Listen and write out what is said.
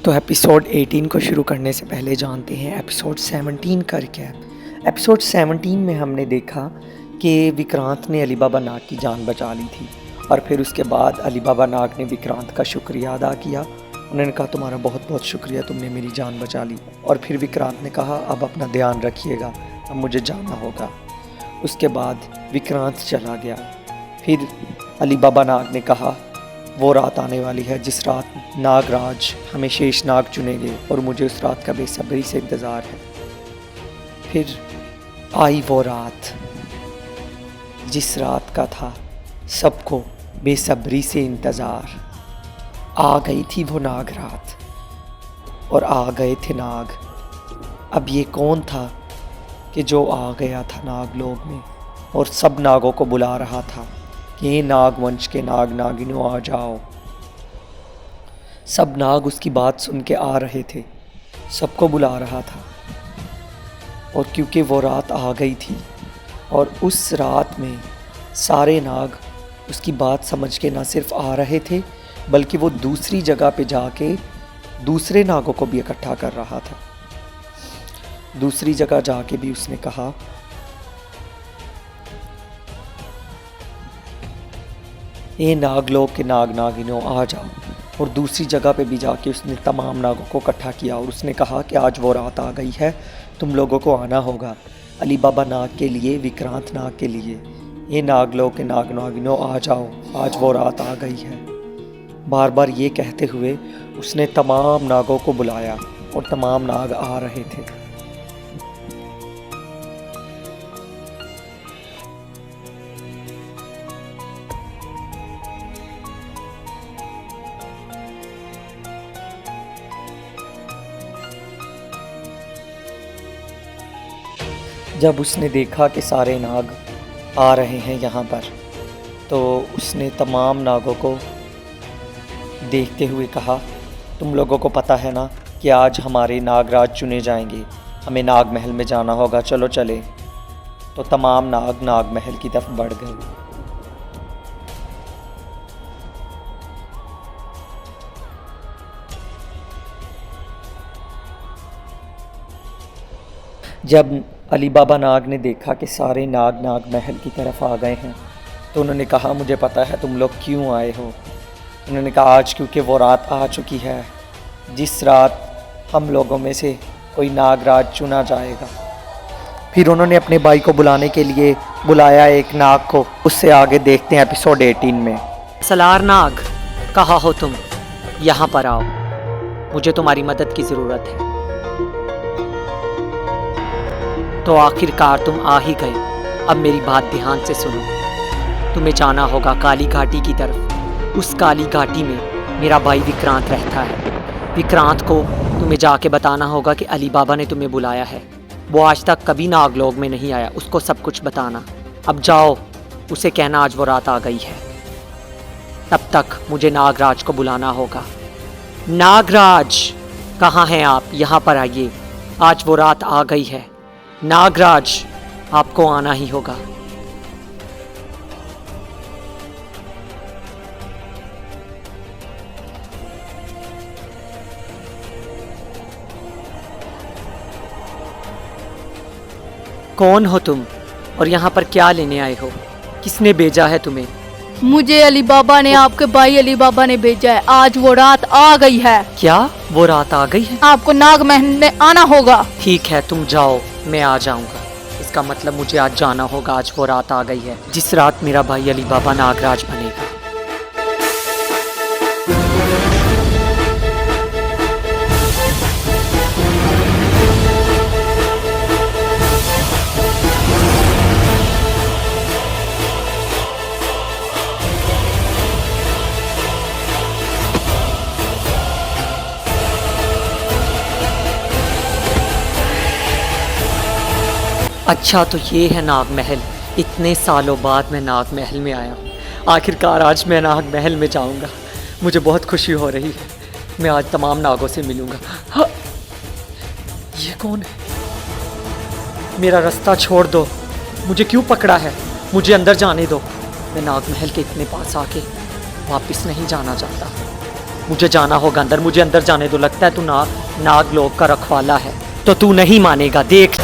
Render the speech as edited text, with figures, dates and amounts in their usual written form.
तो एपिसोड 18 को शुरू करने से पहले जानते हैं एपिसोड 17 कर क्या है। एपिसोड 17 में हमने देखा कि विक्रांत ने अली बाबा नाग की जान बचा ली थी और फिर उसके बाद अली बाबा नाग ने विक्रांत का शुक्रिया अदा किया। उन्होंने कहा तुम्हारा बहुत बहुत शुक्रिया, तुमने मेरी जान बचा ली। और फिर विक्रांत ने कहा अब अपना ध्यान रखिएगा, अब मुझे जाना होगा। उसके बाद विक्रांत चला गया। फिर अली बाबा नाग ने कहा वो रात आने वाली है जिस रात नागराज हमें शेष नाग चुनेंगे और मुझे उस रात का बेसब्री से इंतज़ार है। फिर आई वो रात जिस रात का था सबको बेसब्री से इंतज़ार। आ गई थी वो नाग रात और आ गए थे नाग। अब ये कौन था कि जो आ गया था नाग लोक में और सब नागों को बुला रहा था कि नाग वंश के नाग नागिनों आ जाओ। सब नाग उसकी बात सुन के आ रहे थे, सबको बुला रहा था। और क्योंकि वो रात आ गई थी और उस रात में सारे नाग उसकी बात समझ के ना सिर्फ आ रहे थे बल्कि वो दूसरी जगह पे जाके दूसरे नागों को भी इकट्ठा कर रहा था। दूसरी जगह जाके भी उसने कहा ये नागलोक के नाग नागिनों आ जाओ। और दूसरी जगह पे भी जाके उसने तमाम नागों को इकट्ठा किया और उसने कहा कि आज वो रात आ गई है, तुम लोगों को आना होगा। अली बाबा नाग के लिए, विक्रांत नाग के लिए, ये नागलोक के नाग नागिनों आ जाओ, आज वो रात आ गई है। बार बार ये कहते हुए उसने तमाम नागों को बुलाया और तमाम नाग आ रहे थे। जब उसने देखा कि सारे नाग आ रहे हैं यहाँ पर, तो उसने तमाम नागों को देखते हुए कहा तुम लोगों को पता है ना कि आज हमारे नागराज चुने जाएंगे, हमें नाग महल में जाना होगा, चलो चले। तो तमाम नाग नाग महल की तरफ बढ़ गए। जब अली बाबा नाग ने देखा कि सारे नाग नाग महल की तरफ आ गए हैं तो उन्होंने कहा मुझे पता है तुम लोग क्यों आए हो। उन्होंने कहा आज क्योंकि वो रात आ चुकी है जिस रात हम लोगों में से कोई नागराज चुना जाएगा। फिर उन्होंने अपने भाई को बुलाने के लिए बुलाया एक नाग को। उससे आगे देखते हैं एपिसोड 18 में। सलार नाग, कहाँ हो तुम? यहाँ पर आओ, मुझे तुम्हारी मदद की ज़रूरत है। तो आखिरकार तुम आ ही गए। अब मेरी बात ध्यान से सुनो। तुम्हें जाना होगा काली घाटी की तरफ। उस काली घाटी में मेरा भाई विक्रांत रहता है। विक्रांत को तुम्हें जाके बताना होगा कि अली बाबा ने तुम्हें बुलाया है। वो आज तक कभी नागलोक में नहीं आया, उसको सब कुछ बताना। अब जाओ, उसे कहना आज वो रात आ गई है। तब तक मुझे नागराज को बुलाना होगा। नागराज, कहाँ हैं आप? यहाँ पर आइए, आज वो रात आ गई है। नागराज, आपको आना ही होगा। कौन हो तुम और यहाँ पर क्या लेने आए हो? किसने भेजा है तुम्हें? मुझे अली बाबा ने, आपके भाई अली बाबा ने भेजा है। आज वो रात आ गई है। क्या वो रात आ गई है? आपको नाग महल में आना होगा। ठीक है, तुम जाओ, मैं आ जाऊंगा। इसका मतलब मुझे आज जाना होगा। आज वो रात आ गई है जिस रात मेरा भाई अली बाबा नागराज बनेगा। अच्छा, तो ये है नाग महल। इतने सालों बाद मैं नाग महल में आया। आखिरकार आज मैं नाग महल में जाऊंगा। मुझे बहुत खुशी हो रही है। मैं आज तमाम नागों से मिलूंगा। हाँ, ये कौन है? मेरा रास्ता छोड़ दो, मुझे क्यों पकड़ा है? मुझे अंदर जाने दो। मैं नाग महल के इतने पास आके वापस नहीं जाना चाहता। मुझे जाना होगा अंदर, मुझे अंदर जाने दो। लगता है तू नाग लोक का रखवाला है, तो तू नहीं मानेगा, देख।